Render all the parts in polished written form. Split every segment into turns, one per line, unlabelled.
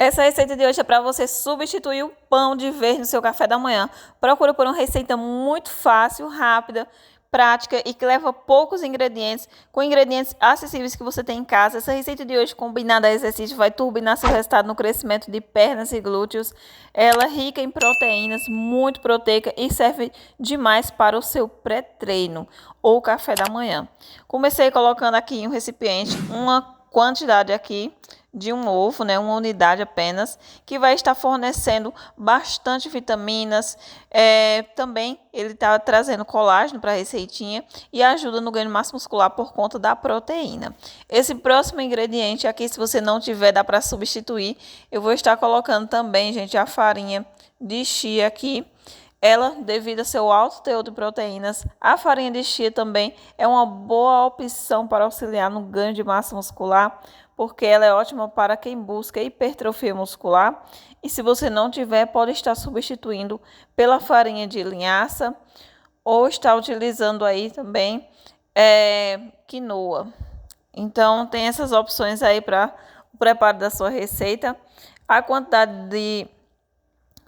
Essa receita de hoje é para você substituir o pão de vez no seu café da manhã. Procura por uma receita muito fácil, rápida, prática e que leva poucos ingredientes, com ingredientes acessíveis que você tem em casa. Essa receita de hoje, combinada a exercício, vai turbinar seu resultado no crescimento de pernas e glúteos. Ela é rica em proteínas, muito proteica e serve demais para o seu pré-treino ou café da manhã. Comecei colocando aqui em um recipiente uma quantidade aqui de um ovo, né, uma unidade apenas, que vai estar fornecendo bastante vitaminas. Também ele está trazendo colágeno para a receitinha e ajuda no ganho de massa muscular por conta da proteína. Esse próximo ingrediente aqui, se você não tiver, dá para substituir. Eu vou estar colocando também, gente, a farinha de chia aqui. Ela, devido a seu alto teor de proteínas, a farinha de chia também é uma boa opção para auxiliar no ganho de massa muscular, porque ela é ótima para quem busca hipertrofia muscular. E se você não tiver, pode estar substituindo pela farinha de linhaça ou estar utilizando aí também quinoa. Então, tem essas opções aí para o preparo da sua receita. A quantidade de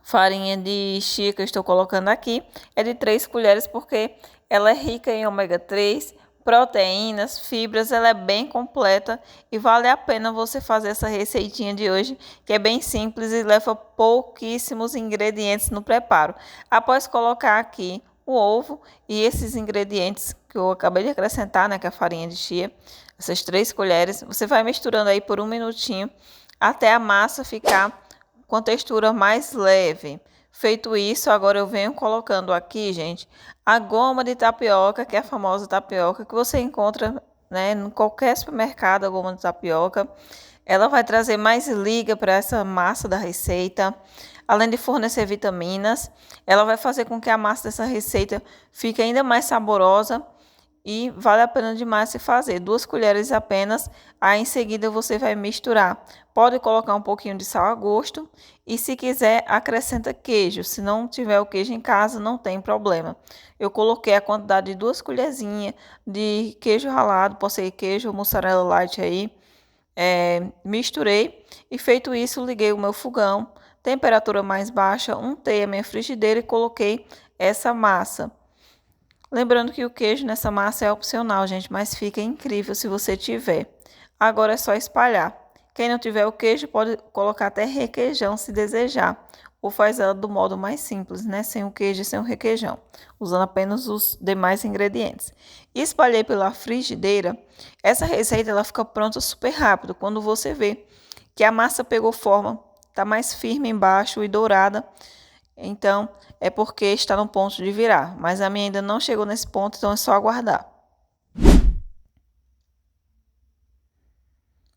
farinha de chia que eu estou colocando aqui é de 3 colheres, porque ela é rica em ômega 3, proteínas, fibras, ela é bem completa e vale a pena você fazer essa receitinha de hoje, que é bem simples e leva pouquíssimos ingredientes no preparo. Após colocar aqui o ovo e esses ingredientes que eu acabei de acrescentar, né, que é a farinha de chia, essas 3 colheres, você vai misturando aí por 1 minutinho até a massa ficar com textura mais leve. Feito isso, agora eu venho colocando aqui, gente, a goma de tapioca, que é a famosa tapioca que você encontra, né, em qualquer supermercado, a goma de tapioca. Ela vai trazer mais liga para essa massa da receita. Além de fornecer vitaminas, ela vai fazer com que a massa dessa receita fique ainda mais saborosa e vale a pena demais se fazer. 2 colheres apenas, aí em seguida você vai misturar. Pode colocar um pouquinho de sal a gosto e se quiser acrescenta queijo. Se não tiver o queijo em casa, não tem problema. Eu coloquei a quantidade de 2 colherzinhas de queijo ralado, pode ser queijo ou mussarela light aí. Misturei e feito isso, liguei o meu fogão, temperatura mais baixa, untei a minha frigideira e coloquei essa massa. Lembrando que o queijo nessa massa é opcional, gente, mas fica incrível se você tiver. Agora é só espalhar. Quem não tiver o queijo pode colocar até requeijão se desejar. Ou faz ela do modo mais simples, né? Sem o queijo e sem o requeijão. Usando apenas os demais ingredientes. Espalhei pela frigideira. Essa receita ela fica pronta super rápido. Quando você vê que a massa pegou forma, tá mais firme embaixo e dourada. Então, é porque está no ponto de virar, mas a minha ainda não chegou nesse ponto, então é só aguardar.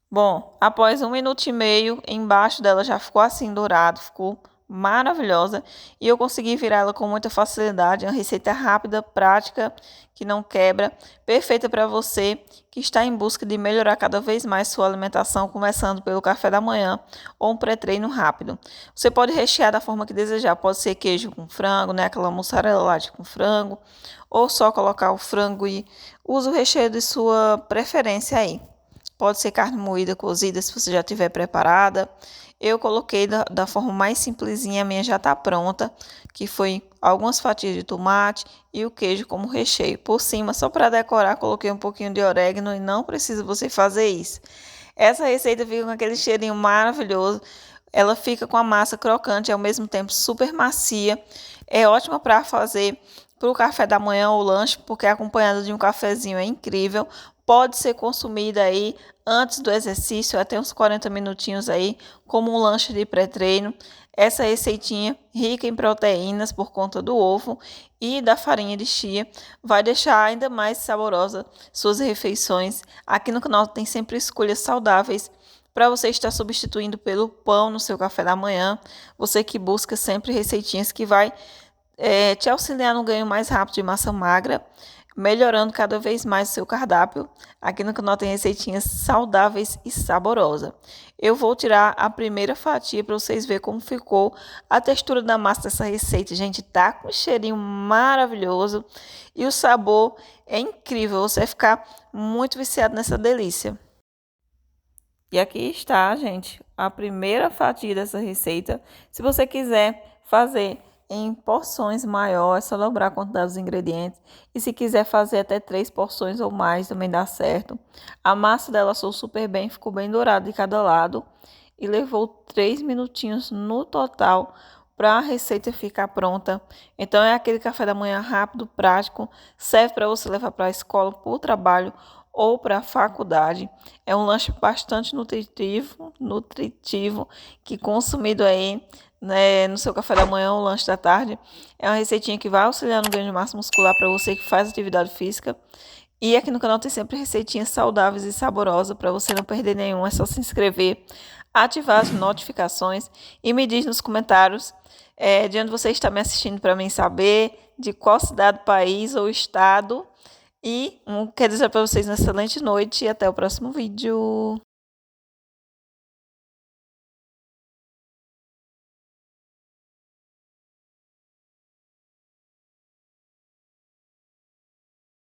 Bom, após 1 minuto e meio, embaixo dela já ficou assim dourado, ficou maravilhosa e eu consegui virar ela com muita facilidade. É uma receita rápida, prática, que não quebra, perfeita para você que está em busca de melhorar cada vez mais sua alimentação, começando pelo café da manhã ou um pré-treino rápido. Você pode rechear da forma que desejar, pode ser queijo com frango, né, aquela mussarela light com frango, ou só colocar o frango e usa o recheio de sua preferência aí. Pode ser carne moída, cozida, se você já tiver preparada. Eu coloquei da forma mais simplesinha, a minha já está pronta, que foi algumas fatias de tomate e o queijo como recheio. Por cima, só para decorar, coloquei um pouquinho de orégano e não precisa você fazer isso. Essa receita fica com aquele cheirinho maravilhoso. Ela fica com a massa crocante e ao mesmo tempo super macia. É ótima para fazer para o café da manhã ou lanche, porque acompanhada de um cafezinho é incrível. Pode ser consumida aí antes do exercício, até uns 40 minutinhos aí, como um lanche de pré-treino. Essa receitinha, rica em proteínas por conta do ovo e da farinha de chia, vai deixar ainda mais saborosa suas refeições. Aqui no canal tem sempre escolhas saudáveis para você estar substituindo pelo pão no seu café da manhã. Você que busca sempre receitinhas que vai te auxiliar no ganho mais rápido de massa magra, melhorando cada vez mais o seu cardápio. Aqui no canal tem receitinhas saudáveis e saborosas. Eu vou tirar a primeira fatia para vocês verem como ficou a textura da massa dessa receita. Gente, tá com um cheirinho maravilhoso e o sabor é incrível. Você vai ficar muito viciado nessa delícia. E aqui está, gente, a primeira fatia dessa receita. Se você quiser fazer em porções maiores, é só dobrar a quantidade dos ingredientes. E se quiser fazer até 3 porções ou mais, também dá certo. A massa dela assou super bem, ficou bem dourada de cada lado. E levou 3 minutinhos no total para a receita ficar pronta. Então é aquele café da manhã rápido, prático, serve para você levar para a escola, para o trabalho ou para a faculdade. É um lanche bastante nutritivo que consumido aí, né, no seu café da manhã ou lanche da tarde. É uma receitinha que vai auxiliar no ganho de massa muscular para você que faz atividade física. E aqui no canal tem sempre receitinhas saudáveis e saborosas para você não perder nenhum. É só se inscrever, ativar as notificações e me diz nos comentários de onde você está me assistindo para mim saber, de qual cidade, país ou estado. E quero dizer para vocês uma excelente noite e até o próximo vídeo.